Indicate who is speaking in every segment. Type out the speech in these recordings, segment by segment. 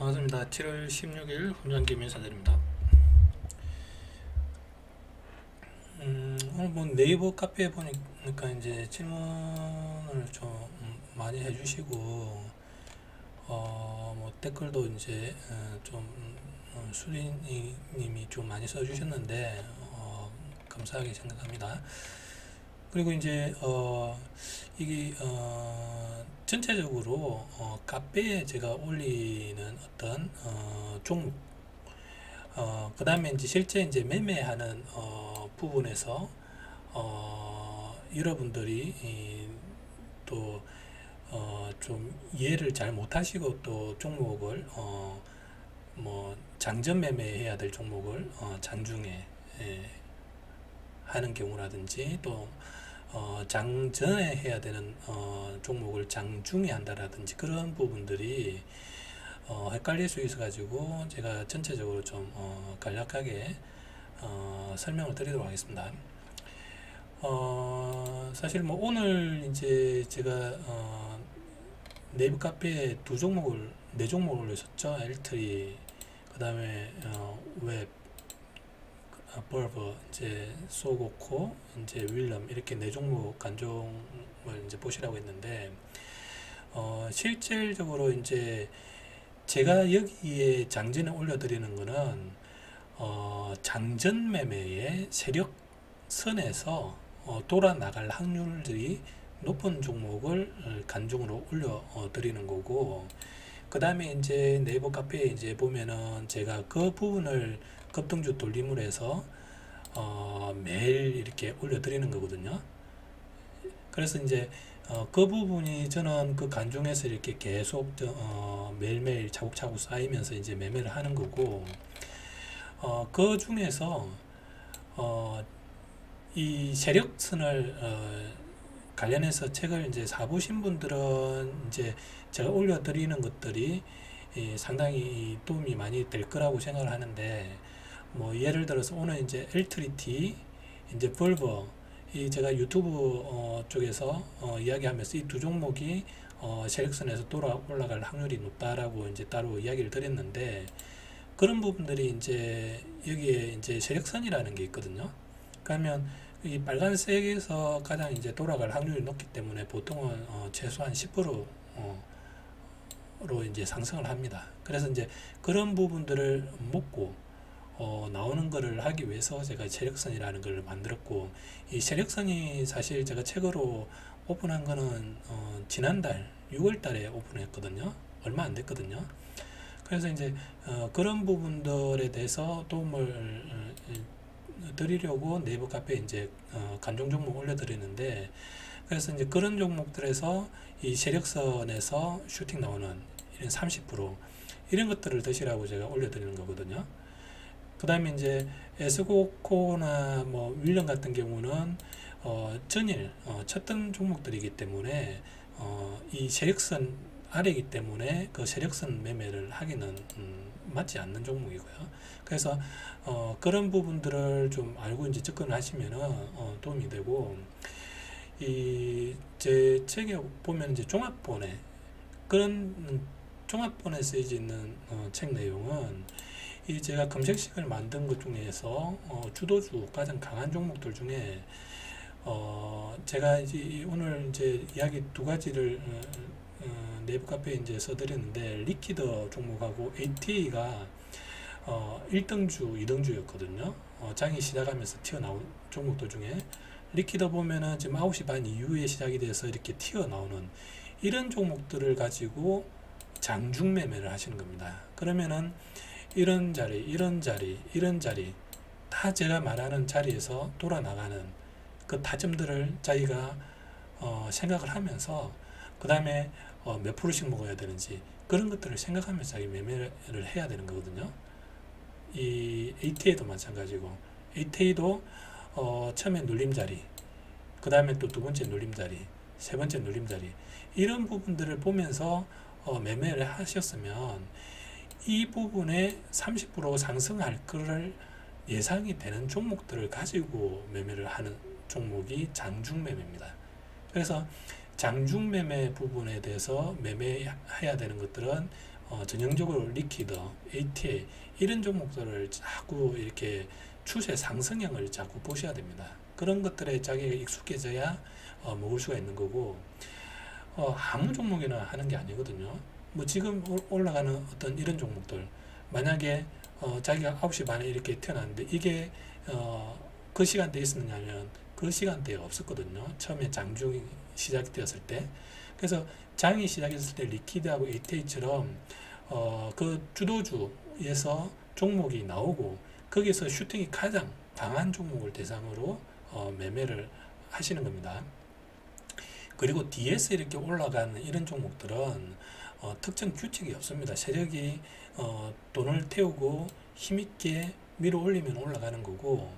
Speaker 1: 반갑습니다. 7월 16일 훈장김 인사드립니다. 오늘 뭐 네이버 카페에 보니까 이제 질문을 좀 많이 해주시고, 뭐 댓글도 이제 좀 수리님이 좀 많이 써주셨는데, 감사하게 생각합니다. 그리고 이제 이게 전체적으로 카페에 제가 올리는 어떤 종목, 그 다음에 이제 실제 이제 매매하는 부분에서 여러분들이 또 좀 이해를 잘 못하시고 또 종목을 뭐 장전 매매해야 될 종목을 장중에 하는 경우라든지 또 장전에 해야 되는 종목을 장중에 한다라든지 그런 부분들이 헷갈릴 수 있어 가지고 제가 전체적으로 좀 간략하게 설명을 드리도록 하겠습니다. 사실 뭐 오늘 이제 제가 네이버 카페에 네 종목을 올렸었죠. 엘트리, 그 다음에 웹, 벌버, 이제 소고코, 이제 윌럼, 이렇게 네 종목 간종을 이제 보시라고 했는데, 실질적으로 이제 제가 여기에 장전에 올려드리는 거는 장전 매매의 세력선에서 돌아 나갈 확률들이 높은 종목을 간종으로 올려드리는 거고, 그 다음에 이제 네이버 카페에 이제 보면은 제가 그 부분을 급등주 돌림을 해서 매일 이렇게 올려드리는 거거든요. 그래서 이제 그 부분이 저는 그 간중에서 이렇게 계속 매일매일 차곡차곡 쌓이면서 이제 매매를 하는 거고, 그 중에서 이 세력선을 관련해서 책을 이제 사보신 분들은 이제 제가 올려드리는 것들이 상당히 도움이 많이 될 거라고 생각을 하는데, 뭐 예를 들어서 오늘 이제 엘트리티, 이제 볼버, 이 제가 유튜브 쪽에서 이야기하면서 이 두 종목이 세력선에서 돌아 올라갈 확률이 높다라고 이제 따로 이야기를 드렸는데, 그런 부분들이 이제 여기에 이제 세력선이라는 게 있거든요. 그러면 이 빨간색에서 가장 이제 돌아갈 확률이 높기 때문에 보통은 최소한 10%로 이제 상승을 합니다. 그래서 이제 그런 부분들을 먹고 나오는 거를 하기 위해서 제가 세력선이라는 걸 만들었고, 이 세력선이 사실 제가 책으로 오픈한 거는 지난달 6월 달에 오픈했거든요. 얼마 안 됐거든요. 그래서 이제 그런 부분들에 대해서 도움을 드리려고 네이버 카페에 이제 간종 종목 올려드리는데, 그래서 이제 그런 종목들에서 이 세력선에서 슈팅 나오는 이런 30% 이런 것들을 드시라고 제가 올려드리는 거거든요. 그 다음에 이제 에스코코나 뭐 윌런 같은 경우는 전일 쳤던 종목들이기 때문에 이 세력선 아래이기 때문에 그 세력선 매매를 하기는 맞지 않는 종목이고요. 그래서 그런 부분들을 좀 알고 이제 접근을 하시면은 도움이 되고, 이 제 책에 보면 이제 종합본에 그런 종합본에 쓰여져 있는 책 내용은 이 제가 검색식을 만든 것 중에서 주도주 가장 강한 종목들 중에 제가 이제 오늘 이제 이야기 두 가지를 네이버 카페에 이제 써드렸는데, 리퀴더 종목하고 ATA가 1등주, 2등주였거든요. 장이 시작하면서 튀어나온 종목들 중에 리퀴더 보면은 지금 9시 반 이후에 시작이 돼서 이렇게 튀어나오는 이런 종목들을 가지고 장중 매매를 하시는 겁니다. 그러면은 이런 자리, 이런 자리, 이런 자리 다 제가 말하는 자리에서 돌아 나가는 그 타점들을 자기가 생각을 하면서, 그 다음에 몇 프로씩 먹어야 되는지 그런 것들을 생각하면서 자기 매매를 해야 되는 거거든요. 이 ATA도 마찬가지고, ATA도 처음에 눌림자리, 그 다음에 또 두 번째 눌림자리, 세 번째 눌림자리, 이런 부분들을 보면서 매매를 하셨으면 이 부분에 30% 상승할 거를 예상이 되는 종목들을 가지고 매매를 하는 종목이 장중 매매입니다. 그래서 장중 매매 부분에 대해서 매매해야 되는 것들은 전형적으로 리퀴드, ATA 이런 종목들을 자꾸 이렇게 추세 상승형을 자꾸 보셔야 됩니다. 그런 것들에 자기가 익숙해져야 먹을 수가 있는 거고, 아무 종목이나 하는 게 아니거든요. 뭐 지금 올라가는 어떤 이런 종목들, 만약에 자기가 9시 반에 이렇게 태어났는데 이게 그 시간대에 있었느냐면 그 시간대에 없었거든요. 처음에 장중이 시작되었을 때. 그래서 장이 시작했을 때 리퀴드하고 ATA처럼 그 주도주에서 종목이 나오고 거기서 슈팅이 가장 강한 종목을 대상으로 매매를 하시는 겁니다. 그리고 뒤에서 이렇게 올라가는 이런 종목들은 특정 규칙이 없습니다. 세력이 돈을 태우고 힘있게 밀어 올리면 올라가는 거고,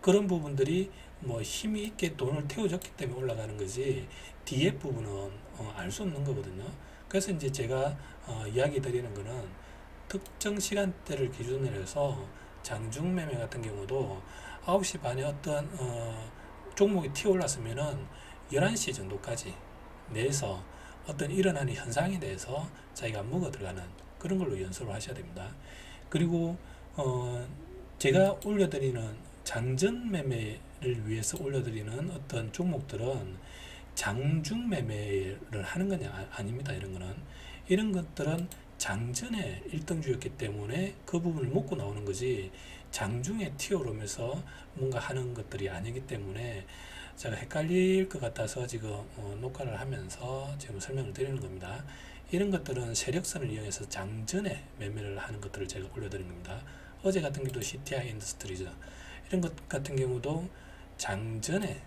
Speaker 1: 그런 부분들이 뭐 힘이 있게 돈을 태워줬기 때문에 올라가는 거지, 뒤에 부분은 알 수 없는 거거든요. 그래서 이제 제가 이야기 드리는 거는 특정 시간대를 기준으로 해서 장중 매매 같은 경우도 9시 반에 어떤 종목이 튀어올랐으면은 11시 정도까지 내에서 어떤 일어나는 현상에 대해서 자기가 먹어 들어가는 그런 걸로 연습을 하셔야 됩니다. 그리고 제가 올려드리는 장전 매매를 위해서 올려드리는 어떤 종목들은 장중 매매를 하는 건 아닙니다. 이런 것들은 장전에 1등주였기 때문에 그 부분을 먹고 나오는 거지, 장중에 튀어오르면서 뭔가 하는 것들이 아니기 때문에 제가 헷갈릴 것 같아서 지금 녹화를 하면서 지금 설명을 드리는 겁니다. 이런 것들은 세력선을 이용해서 장전에 매매를 하는 것들을 제가 올려드린 겁니다. 어제 같은 경우도 CTI 인더스트리즈 이런 것 같은 경우도 장전에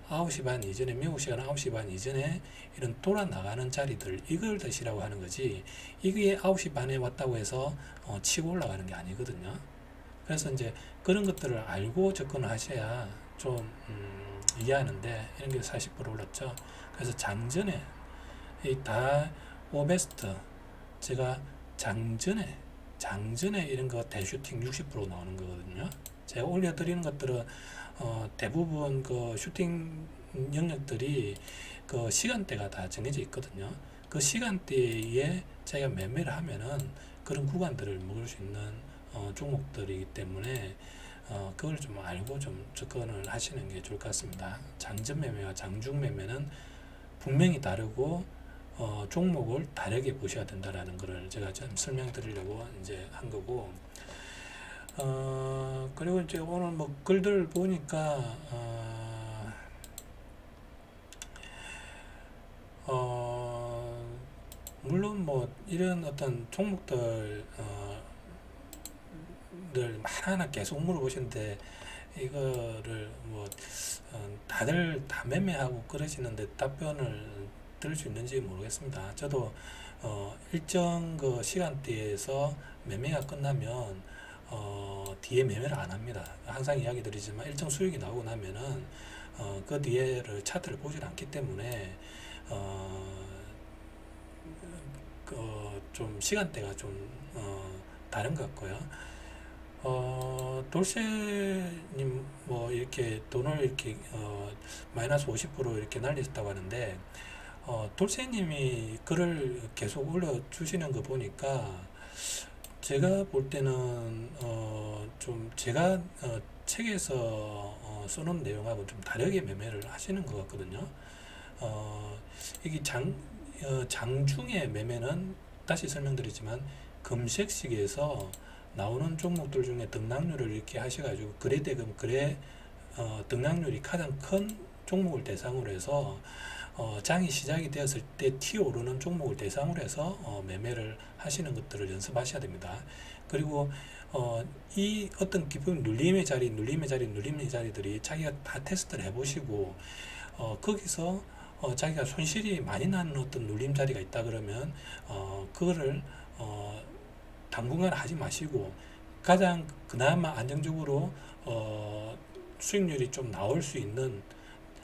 Speaker 1: 9시 반 이전에, 미국 시간 9시 반 이전에 이런 돌아 나가는 자리들, 이걸 드시라고 하는 거지, 이게 9시 반에 왔다고 해서 치고 올라가는 게 아니거든요. 그래서 이제 그런 것들을 알고 접근을 하셔야 좀 이해하는데, 이런 게 40% 올랐죠. 그래서 장전에 다 오베스트, 제가 장전에 이런 거 대슈팅 60% 나오는 거거든요. 제가 올려드리는 것들은 대부분 그 슈팅 영역들이 그 시간대가 다 정해져 있거든요. 그 시간대에 제가 매매를 하면은 그런 구간들을 먹을 수 있는 종목들이기 때문에 그걸 좀 알고 좀 접근을 하시는 게 좋을 것 같습니다. 장전 매매와 장중 매매는 분명히 다르고 종목을 다르게 보셔야 된다라는 것을 제가 좀 설명드리려고 이제 한 거고, 그리고 이제 오늘 뭐 글들 보니까 물론 뭐 이런 어떤 종목들 늘 하나하나 계속 물어보시는데, 이거를 뭐 다들 다 매매하고 그러시는데 답변을 들을 수 있는지 모르겠습니다. 저도 일정 그 시간대에서 매매가 끝나면 뒤에 매매를 안 합니다. 항상 이야기 드리지만 일정 수익이 나오고 나면은 그 뒤에를 차트를 보질 않기 때문에 좀 시간대가 좀 다른 것 같고요. 돌쇠님 뭐 이렇게 돈을 이렇게 마이너스 50% 이렇게 날리셨다고 하는데, 돌쇠님이 글을 계속 올려주시는 거 보니까 제가 볼 때는 좀 제가 책에서 써놓은 내용하고 좀 다르게 매매를 하시는 것 같거든요. 이게 장중의 매매는 다시 설명드리지만 금색시계에서 나오는 종목들 중에 등락률을 이렇게 하셔가지고 거래대금 등락률이 가장 큰 종목을 대상으로 해서 장이 시작이 되었을 때 튀어오르는 종목을 대상으로 해서 매매를 하시는 것들을 연습하셔야 됩니다. 그리고 이 어떤 기본 눌림의 자리들이 자기가 다 테스트를 해보시고 거기서 자기가 손실이 많이 나는 어떤 눌림 자리가 있다 그러면 그거를 당분간 하지 마시고, 가장 그나마 안정적으로 수익률이 좀 나올 수 있는,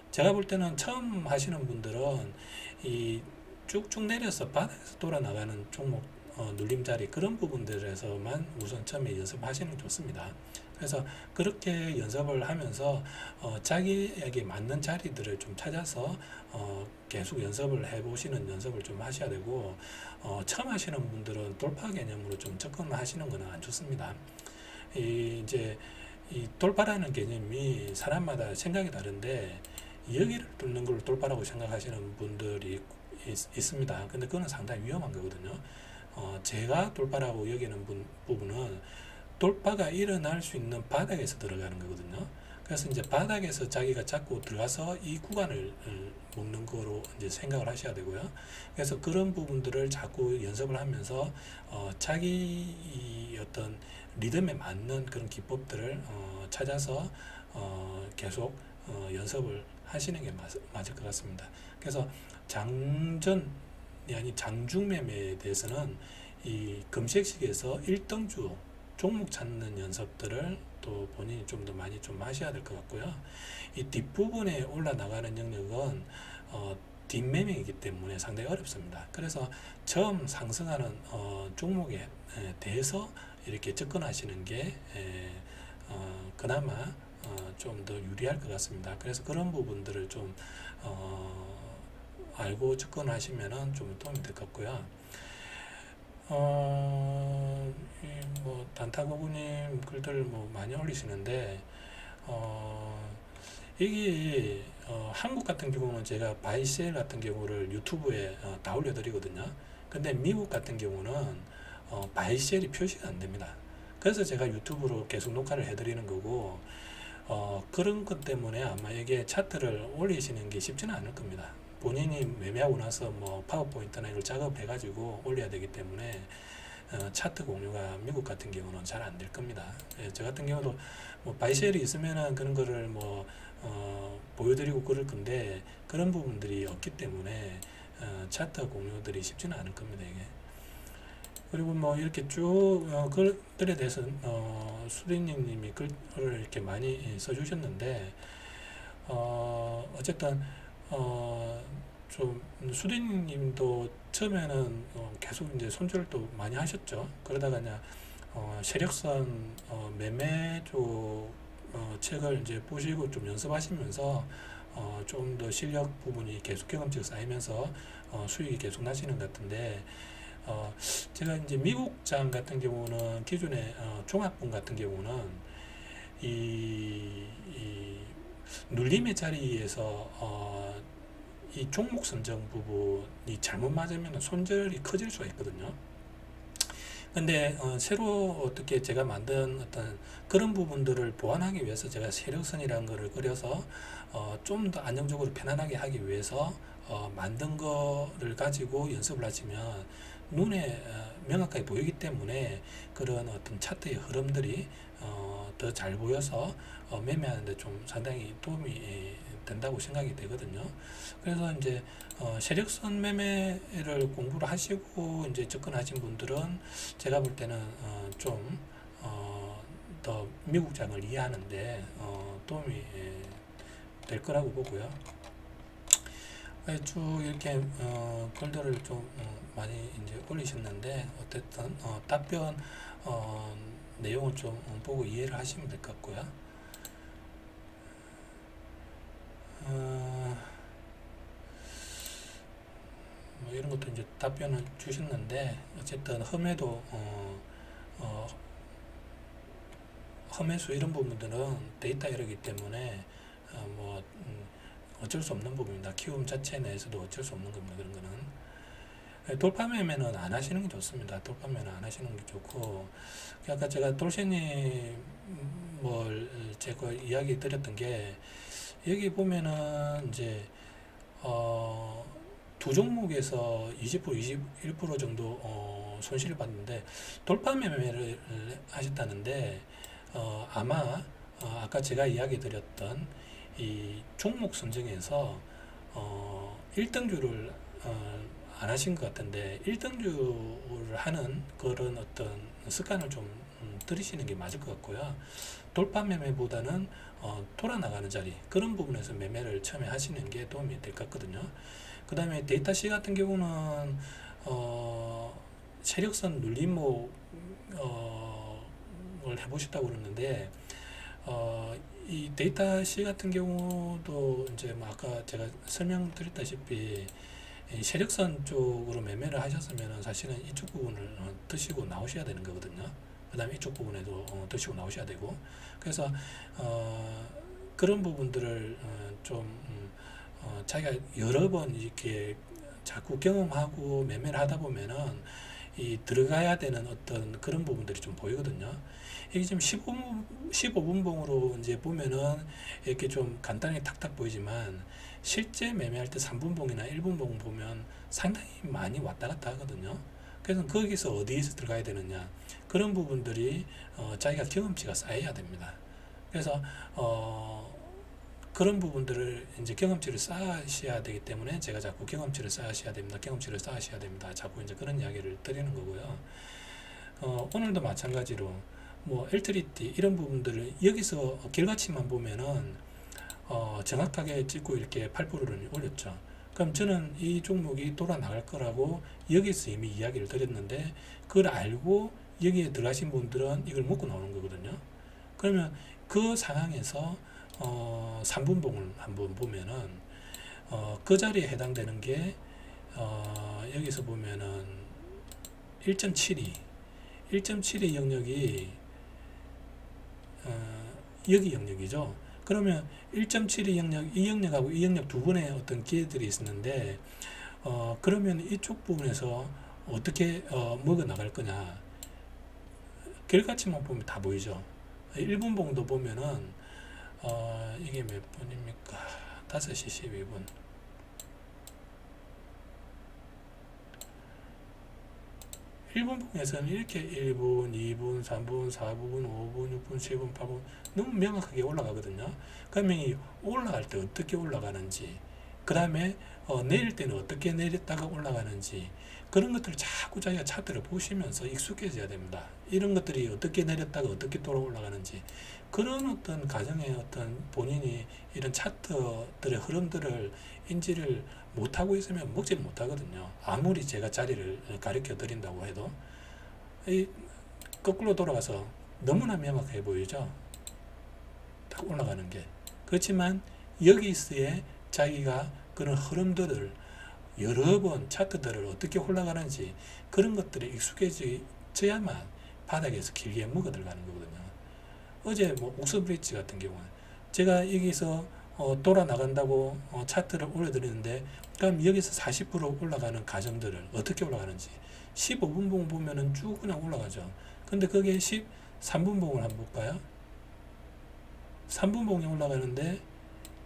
Speaker 1: 제가 볼 때는 처음 하시는 분들은 이 쭉쭉 내려서 바닥에서 돌아 나가는 종목 눌림자리 그런 부분들에서만 우선 처음에 연습하시는 게 좋습니다. 그래서 그렇게 연습을 하면서 자기에게 맞는 자리들을 좀 찾아서 계속 연습을 해보시는 연습을 좀 하셔야 되고, 처음 하시는 분들은 돌파 개념으로 좀 접근을 하시는 것은 안 좋습니다. 이제 이 돌파라는 개념이 사람마다 생각이 다른데, 여기를 뚫는 걸 돌파라고 생각하시는 분들이 있습니다. 근데 그거는 상당히 위험한 거거든요. 제가 돌파라고 여기는 부분은 돌파가 일어날 수 있는 바닥에서 들어가는 거거든요. 그래서 이제 바닥에서 자기가 자꾸 들어가서 이 구간을 먹는 거로 이제 생각을 하셔야 되고요. 그래서 그런 부분들을 자꾸 연습을 하면서 자기 어떤 리듬에 맞는 그런 기법들을 찾아서 계속 연습을 하시는 게 맞을 것 같습니다. 그래서 장전이 아닌 장중매매에 대해서는 이 금색식에서 1등주 종목 찾는 연습들을 또 본인이 좀 더 많이 좀 하셔야 될 것 같고요. 이 뒷부분에 올라나가는 영역은 뒷매매이기 때문에 상당히 어렵습니다. 그래서 처음 상승하는 종목에 대해서 이렇게 접근하시는 게 그나마 좀 더 유리할 것 같습니다. 그래서 그런 부분들을 좀 알고 접근하시면은 좀 도움이 될 것 같고요. 뭐 단타고구님 글들 뭐 많이 올리시는데 이게 한국 같은 경우는 제가 바이셀 같은 경우를 유튜브에 다 올려드리거든요. 근데 미국 같은 경우는 바이셀이 표시가 안 됩니다. 그래서 제가 유튜브로 계속 녹화를 해드리는 거고, 그런 것 때문에 아마 이게 차트를 올리시는 게 쉽지는 않을 겁니다. 본인이 매매하고 나서 뭐 파워포인트나 이걸 작업해 가지고 올려야 되기 때문에 차트 공유가 미국 같은 경우는 잘 안 될 겁니다. 저 같은 경우도 뭐 바이셀이 있으면은 그런 거를 뭐 보여드리고 그럴 건데, 그런 부분들이 없기 때문에 차트 공유들이 쉽지는 않을 겁니다, 이게. 그리고 뭐 이렇게 쭉 글들에 대해서 수리님이 글을 이렇게 많이 써주셨는데, 어쨌든 좀 수리님도 처음에는 계속 이제 손절을 또 많이 하셨죠. 그러다가 그냥 세력선 매매 쪽 책을 이제 보시고 좀 연습하시면서 좀 더 실력 부분이 계속 경험치가 쌓이면서 수익이 계속 나시는 것 같은데, 제가 이제 미국장 같은 경우는 기존에 종합분 같은 경우는 이 눌림의 자리에서 이 종목 선정 부분이 잘못 맞으면 손절이 커질 수가 있거든요. 근데 새로 어떻게 제가 만든 어떤 그런 부분들을 보완하기 위해서 제가 세력선이라는 거를 그려서 좀 더 안정적으로 편안하게 하기 위해서 만든 거를 가지고 연습을 하시면 눈에 명확하게 보이기 때문에 그런 어떤 차트의 흐름들이 더 잘 보여서 매매하는데 좀 상당히 도움이 된다고 생각이 되거든요. 그래서 이제 세력선 매매를 공부를 하시고 이제 접근하신 분들은 제가 볼 때는 좀 더 미국장을 이해하는데 도움이 될 거라고 보고요. 쭉 이렇게 글들을 좀 많이 이제 올리셨는데, 어쨌든 답변 내용을 좀 보고 이해를 하시면 될 것 같고요. 뭐 이런 것도 이제 답변을 주셨는데, 어쨌든 험해도 험해수 이런 부분들은 데이터 이러기 때문에 뭐 어쩔 수 없는 부분입니다. 키움 자체 내에서도 어쩔 수 없는 겁니다. 그런 거는. 돌파 매매는 안 하시는 게 좋습니다. 돌파 매매는 안 하시는 게 좋고, 아까 제가 돌쇠님 제가 이야기 드렸던 게, 여기 보면은 이제 두 종목에서 20%, 21% 정도 손실을 봤는데, 돌파 매매를 하셨다는데, 아마 아까 제가 이야기 드렸던 이 종목 선정에서 1등주를 안 하신 것 같은데, 1등주를 하는 그런 어떤 습관을 좀 들이시는 게 맞을 것 같고요. 돌파 매매보다는 돌아 나가는 자리, 그런 부분에서 매매를 처음에 하시는 게 도움이 될 것 같거든요. 그 다음에 데이터 C 같은 경우는 세력선 눌림목을 해보셨다고 그러는데, 이 데이터 C 같은 경우도 이제 뭐 아까 제가 설명드렸다시피 이 세력선 쪽으로 매매를 하셨으면 사실은 이쪽 부분을 드시고 나오셔야 되는 거거든요. 그 다음에 이쪽 부분에도 드시고 나오셔야 되고, 그래서 그런 부분들을 자기가 여러 번 이렇게 자꾸 경험하고 매매를 하다 보면은 이 들어가야 되는 어떤 그런 부분들이 좀 보이거든요. 이게 지금 15분 봉으로 이제 보면은 이렇게 좀 간단하게 탁탁 보이지만 실제 매매할 때 3분 봉이나 1분 봉 보면 상당히 많이 왔다 갔다 하거든요. 그래서 거기서 어디에서 들어가야 되느냐, 그런 부분들이 자기가 경험치가 쌓여야 됩니다. 그래서 그런 부분들을 이제 경험치를 쌓으셔야 되기 때문에 제가 자꾸 경험치를 쌓으셔야 됩니다. 경험치를 쌓으셔야 됩니다. 자꾸 이제 그런 이야기를 드리는 거고요. 오늘도 마찬가지로 뭐 LTT 이런 부분들을 여기서 결과치만 보면은 정확하게 찍고 이렇게 8%를 올렸죠. 그럼 저는 이 종목이 돌아 나갈 거라고 여기서 이미 이야기를 드렸는데, 그걸 알고 여기에 들어가신 분들은 이걸 먹고 나오는 거거든요. 그러면 그 상황에서 3분봉을 한번 보면은 그 자리에 해당되는 게 여기서 보면은 1.72 영역이 여기 영역이죠. 그러면 1.72 영역, 이 영역하고 이 영역 두 번의 어떤 기회들이 있었는데, 그러면 이쪽 부분에서 어떻게 먹어 나갈 거냐, 결과치만 보면 다 보이죠. 1분 봉도 보면은 이게 몇 분입니까? 5시 12분. 1분 봉에서는 이렇게 1분, 2분, 3분, 4분, 5분, 6분, 7분, 8분 너무 명확하게 올라가거든요. 그러면 이 올라갈 때 어떻게 올라가는지, 그 다음에 내릴 때는 어떻게 내렸다가 올라가는지, 그런 것들을 자꾸 자기가 차트를 보시면서 익숙해져야 됩니다. 이런 것들이 어떻게 내렸다가 어떻게 돌아 올라가는지, 그런 어떤 가정의 어떤 본인이 이런 차트들의 흐름들을 인지를 못하고 있으면 먹지 못하거든요. 아무리 제가 자리를 가르쳐 드린다고 해도 이 거꾸로 돌아가서 너무나 명확해 보이죠. 딱 올라가는 게. 그렇지만 여기서의 자기가 그런 흐름들을 여러 번 차트들을 어떻게 올라가는지, 그런 것들이 익숙해져야만 바닥에서 길게 먹어 들어가는 거거든요. 어제 뭐 옥스브리지 같은 경우는 제가 여기서 돌아 나간다고 차트를 올려드리는데, 그럼 여기서 40% 올라가는 가정들을 어떻게 올라가는지 15분 봉 보면은 쭉 그냥 올라가죠. 근데 그게 13분 봉을 한번 볼까요? 3분 봉이 올라가는데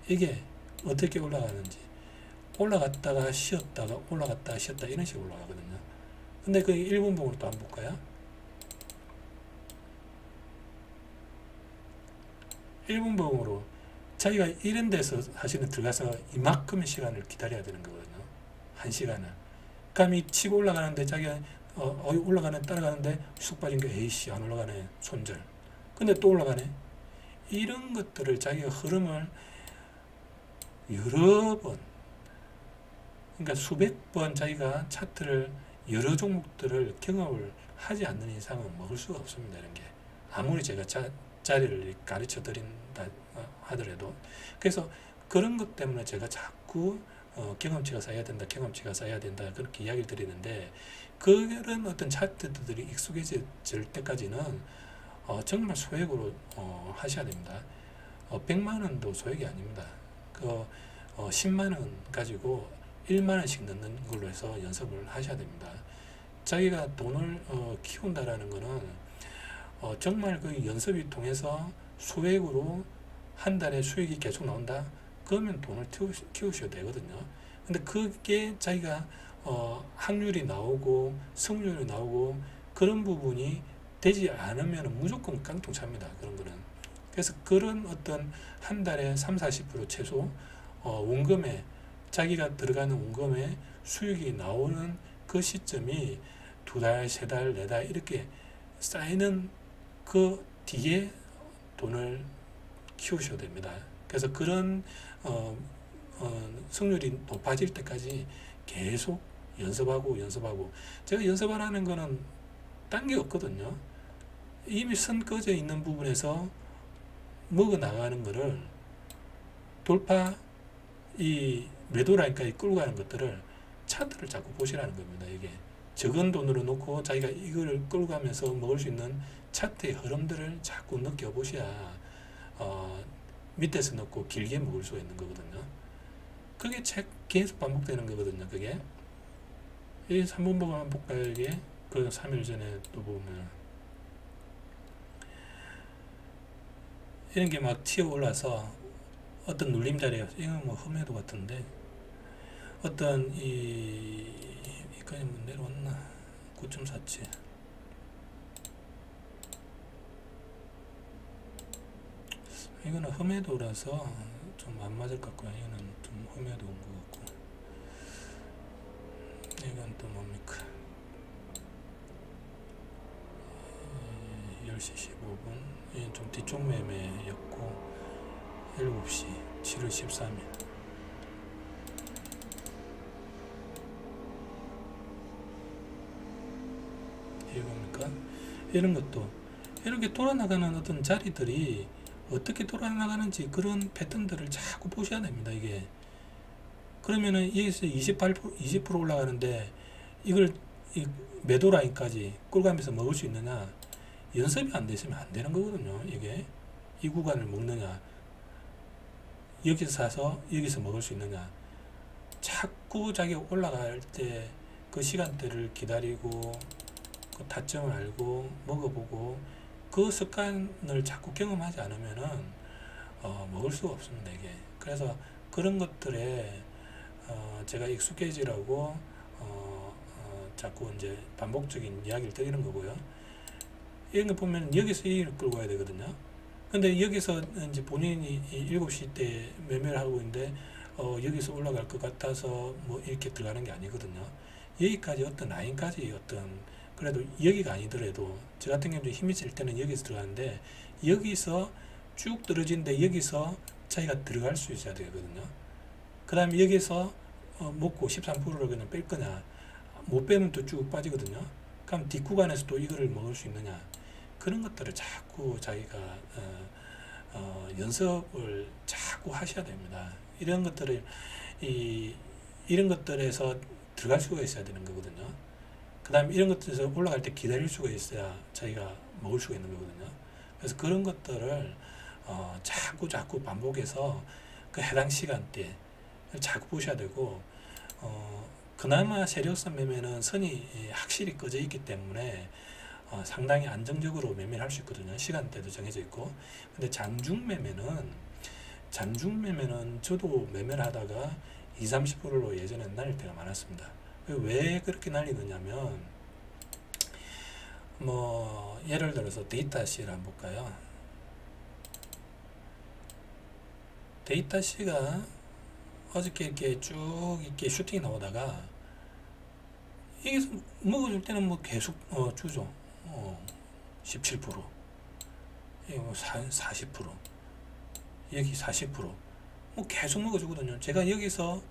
Speaker 1: 이게 어떻게 올라가는지, 올라갔다가 쉬었다가 올라갔다가 쉬었다 이런 식으로 올라가거든요. 근데 그 1분 봉을 또 한번 볼까요? 1분 봉으로 자기가 이런 데서 사실은 들어가서 이만큼의 시간을 기다려야 되는 거거든요. 1시간을. 그럼 이 치고 올라가는데 자기가 올라가는 따라가는데 쑥 빠진 게 에이씨 안 올라가네 손절. 근데 또 올라가네. 이런 것들을 자기가 흐름을 여러 번, 그러니까 수백 번 자기가 차트를 여러 종목들을 경험을 하지 않는 이상은 먹을 수가 없습니다. 이런 게 아무리 제가 자리를 가르쳐 드린다 하더라도. 그래서 그런 것 때문에 제가 자꾸 경험치가 쌓여야 된다, 경험치가 쌓여야 된다, 그렇게 이야기를 드리는데, 그런 어떤 차트들이 익숙해질 때까지는 정말 소액으로 하셔야 됩니다. 100만 원도 소액이 아닙니다. 10만 원 가지고 1만 원씩 넣는 걸로 해서 연습을 하셔야 됩니다. 자기가 돈을 키운다라는 거는 정말 그 연습이 통해서 소액으로 한 달에 수익이 계속 나온다? 그러면 돈을 키우셔야 되거든요. 근데 그게 자기가 확률이 나오고 승률이 나오고 그런 부분이 되지 않으면 무조건 깡통 찹니다. 그런 거는. 그래서 그런 어떤 한 달에 30-40% 최소 원금에, 자기가 들어가는 원금에 수익이 나오는 그 시점이 2달, 3달, 4달 이렇게 쌓이는 그 뒤에 돈을 키우셔야 됩니다. 그래서 그런 승률이 높아질 때까지 계속 연습하고 제가 연습하라는 거는 딴 게 없거든요. 이미 선 꺼져 있는 부분에서 먹어 나가는 거를 돌파 이 매도 라인까지 끌고 가는 것들을 차트를 자꾸 보시라는 겁니다. 이게 적은 돈으로 놓고 자기가 이걸 끌고 가면서 먹을 수 있는 차트의 흐름들을 자꾸 느껴보셔야 밑에서 넣고 길게 먹을 수가 있는 거거든요. 그게 계속 반복되는 거거든요. 그게 이 3분 보고 한번 볼까요? 이게 그 3일 전에 또 보면 이런 게 막 튀어 올라서 어떤 눌림자리에 이건 뭐 험해도 같은데 어떤 이까지 뭐 내려왔나 9.47 이거는 험해도라서 좀 안 맞을 것 같고요. 이거는 좀 험해도 온 것 같고 이건 또 뭡니까 10시 15분 이건 좀 뒤쪽 매매였고 7시 7월 13일 이겁니까? 이런 것도 이렇게 돌아나가는 어떤 자리들이 어떻게 돌아나가는지 그런 패턴들을 자꾸 보셔야 됩니다. 이게 그러면은 여기서 20% 올라가는데 이걸 이 매도 라인까지 끌어가면서 먹을 수 있느냐? 연습이 안 됐으면 안 되는 거거든요. 이게 이 구간을 먹느냐? 여기서 사서 여기서 먹을 수 있느냐? 자꾸 자기가 올라갈 때 그 시간대를 기다리고 그 타점을 알고 먹어보고 그 습관을 자꾸 경험하지 않으면은 먹을 수가 없습니다. 이게 그래서 그런 것들에 제가 익숙해지라고 자꾸 이제 반복적인 이야기를 드리는 거고요. 이런 거 보면 여기서 이익을 끌고 가야 되거든요. 근데 여기서 이제 본인이 7시 때 매매를 하고 있는데 여기서 올라갈 것 같아서 뭐 이렇게 들어가는 게 아니거든요. 여기까지 어떤 라인까지 어떤 그래도 여기가 아니더라도 저 같은 경우는 힘이 셀 때는 여기서 들어가는데 여기서 쭉 떨어지는데 여기서 자기가 들어갈 수 있어야 되거든요. 그 다음에 여기서 먹고 13%를 그냥 뺄 거냐 못 빼면 또 쭉 빠지거든요. 그럼 뒷구간에서 또 이거를 먹을 수 있느냐 그런 것들을 자꾸 자기가 연습을 자꾸 하셔야 됩니다. 이런 것들을 이런 것들에서 들어갈 수가 있어야 되는 거거든요. 그 다음에 이런 것들에서 올라갈 때 기다릴 수가 있어야 자기가 먹을 수가 있는 거거든요. 그래서 그런 것들을 자꾸 반복해서 그 해당 시간대에 자꾸 보셔야 되고 그나마 세력선 매매는 선이 확실히 꺼져 있기 때문에 상당히 안정적으로 매매를 할 수 있거든요. 시간대도 정해져 있고. 근데 장중 매매는 저도 매매를 하다가 20-30%로 예전에 날릴 때가 많았습니다. 왜 그렇게 날리느냐면 뭐 예를 들어서 데이터 C를 한번 볼까요? 데이터 C가 어저께 이렇게 쭉 이렇게 슈팅이 나오다가 이게 먹어줄 때는 뭐 계속 주죠. 17% 이게 뭐 40% 여기 40% 뭐 계속 먹어주거든요. 제가 여기서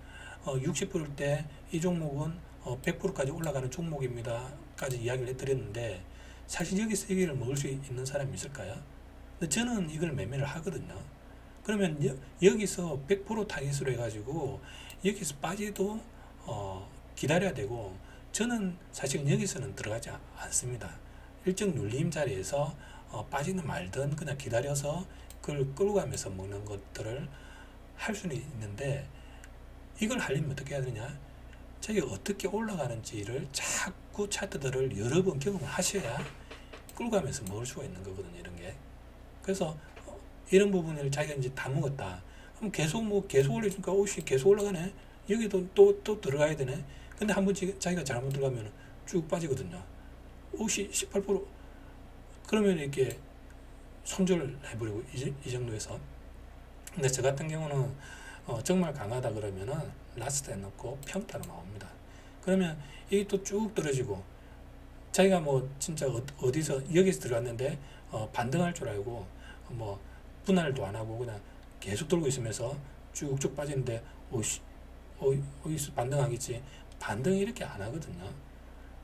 Speaker 1: 60%일 때 이 종목은 100%까지 올라가는 종목입니다 까지 이야기를 해드렸는데 사실 여기서 여기를 먹을 수 있는 사람이 있을까요? 근데 저는 이걸 매매를 하거든요. 그러면 여기서 100% 타깃으로 해가지고 여기서 빠지도 기다려야 되고 저는 사실 여기서는 들어가지 않습니다. 일정 눌림 자리에서 빠지는 말든 그냥 기다려서 그걸 끌고 가면서 먹는 것들을 할 수는 있는데 이걸 하려면 어떻게 해야 되냐? 자기가 어떻게 올라가는지를 자꾸 차트들을 여러 번 경험을 하셔야 끌고 가면서 먹을 수가 있는 거거든요. 이런 게. 그래서 이런 부분을 자기가 이제 다 먹었다. 그럼 계속 올려주니까 옷이 계속 올라가네. 여기도 또 들어가야 되네. 근데 한번 자기가 잘못 들어가면 쭉 빠지거든요. 옷이 18% 그러면 이렇게 손절을 해버리고 이 정도에서. 근데 저 같은 경우는 정말 강하다 그러면은 라스트에 넣고 평타로 나옵니다. 그러면 이게 또 쭉 떨어지고 자기가 뭐 진짜 어디서 여기서 들어갔는데 반등할 줄 알고 뭐 분할도 안 하고 그냥 계속 돌고 있으면서 쭉쭉 빠지는데 어디서 반등하겠지 반등 이렇게 안 하거든요.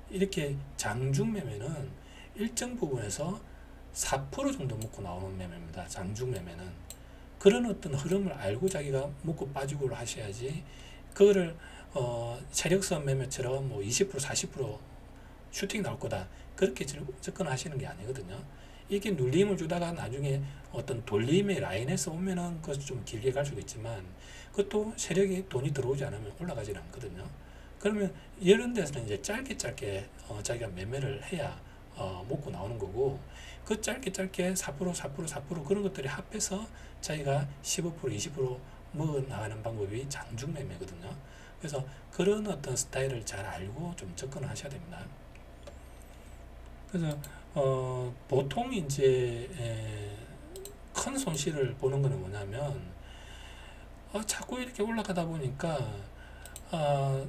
Speaker 1: 이렇게 장중 매매는 일정 부분에서 4% 정도 먹고 나오는 매매입니다. 장중 매매는 그런 어떤 흐름을 알고 자기가 먹고 빠지고를 하셔야지, 그거를 세력선 매매처럼 뭐 20% 40% 슈팅 나올 거다 그렇게 접근하시는 게 아니거든요. 이게 눌림을 주다가 나중에 어떤 돌림의 라인에서 오면은 그것 좀 길게 갈 수도 있지만, 그것도 세력이 돈이 들어오지 않으면 올라가지 않거든요. 그러면 이런 데서는 이제 짧게 자기가 매매를 해야 먹고 나오는 거고, 그 짧게 4% 그런 것들이 합해서 자기가 15% 20% 먹어 나가는 방법이 장중 매매거든요. 그래서 그런 어떤 스타일을 잘 알고 좀 접근을 하셔야 됩니다. 그래서 보통 이제 큰 손실을 보는 거는 뭐냐면, 자꾸 이렇게 올라가다 보니까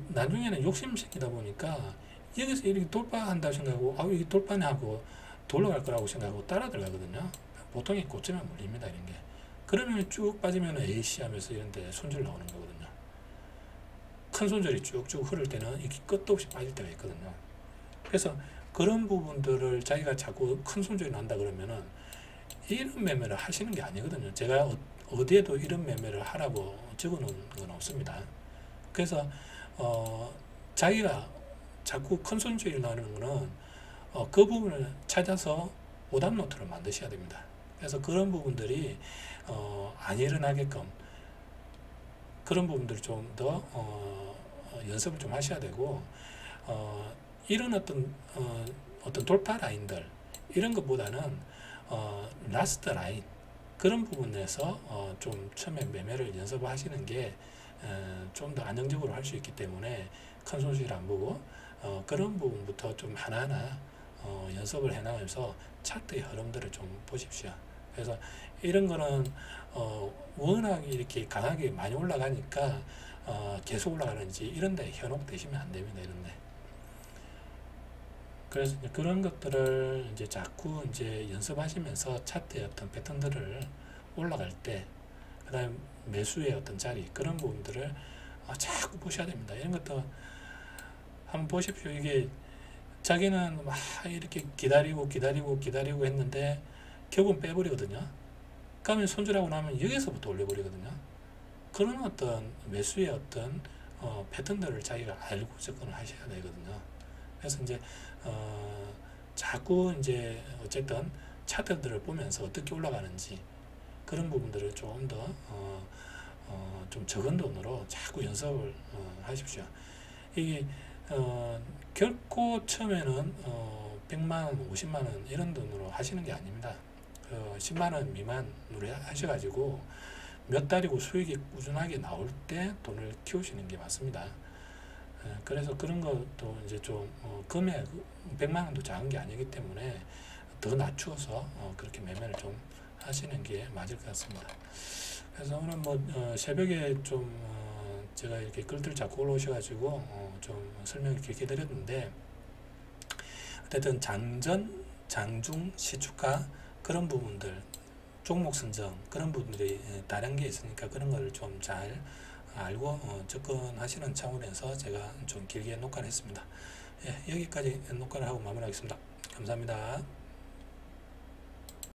Speaker 1: 나중에는 욕심 생기다 보니까 여기서 이렇게 돌파한다고 생각하고, 이게 돌파네 하고 돌아갈 거라고 생각하고 따라 들어가거든요. 보통이 고점에 물립니다, 이런 게. 그러면 쭉 빠지면 에이씨 하면서 이런 데 손절 나오는 거거든요. 큰 손절이 쭉쭉 흐를 때는 이렇게 끝도 없이 빠질 때가 있거든요. 그래서 그런 부분들을 자기가 자꾸 큰 손절이 난다 그러면은 이런 매매를 하시는 게 아니거든요. 제가 어디에도 이런 매매를 하라고 적어 놓은 건 없습니다. 그래서 자기가 자꾸 큰 손실이 나는 거는 그 부분을 찾아서 오답 노트를 만드셔야 됩니다. 그래서 그런 부분들이 안 일어나게끔 그런 부분들을 좀 더 연습을 좀 하셔야 되고, 이런 어떤 돌파 라인들 이런 것보다는 라스트 라인 그런 부분에서 좀 처음에 매매를 연습을 하시는 게 좀 더 안정적으로 할 수 있기 때문에 큰 손실 안 보고 그런 부분부터 좀 하나하나 연습을 해나가면서 차트의 흐름들을 좀 보십시오. 그래서 이런 거는 워낙 이렇게 강하게 많이 올라가니까 계속 올라가는지 이런 데 현혹되시면 안 됩니다. 이런 데. 그래서 이제 그런 것들을 이제 자꾸 이제 연습하시면서 차트의 어떤 패턴들을 올라갈 때, 그 다음에 매수의 어떤 자리, 그런 부분들을 자꾸 보셔야 됩니다. 이런 것도 한번 보십시오. 이게 자기는 막 이렇게 기다리고 했는데 결국은 빼버리거든요. 그러면 손절하고 나면 여기서부터 올려버리거든요. 그런 어떤 매수의 어떤 패턴들을 자기가 알고 접근을 하셔야 되거든요. 그래서 이제 자꾸 이제 어쨌든 차트들을 보면서 어떻게 올라가는지 그런 부분들을 좀 더 좀 적은 돈으로 자꾸 연습을 하십시오. 이게 결코 처음에는 100만원, 50만원 이런 돈으로 하시는 게 아닙니다. 10만원 미만으로 하셔가지고 몇 달이고 수익이 꾸준하게 나올 때 돈을 키우시는 게 맞습니다. 그래서 그런 것도 이제 좀 금액 100만원도 작은 게 아니기 때문에 더 낮추어서 그렇게 매매를 좀 하시는 게 맞을 것 같습니다. 그래서 오늘 뭐 새벽에 좀 제가 이렇게 글들 자꾸 올라오셔가지고 좀 설명을 길게 드렸는데, 어쨌든 장전, 장중, 시초가 그런 부분들, 종목 선정 그런 부분들이 다른 게 있으니까 그런 걸 좀 잘 알고 접근하시는 차원에서 제가 좀 길게 녹화를 했습니다. 예, 여기까지 녹화를 하고 마무리하겠습니다. 감사합니다.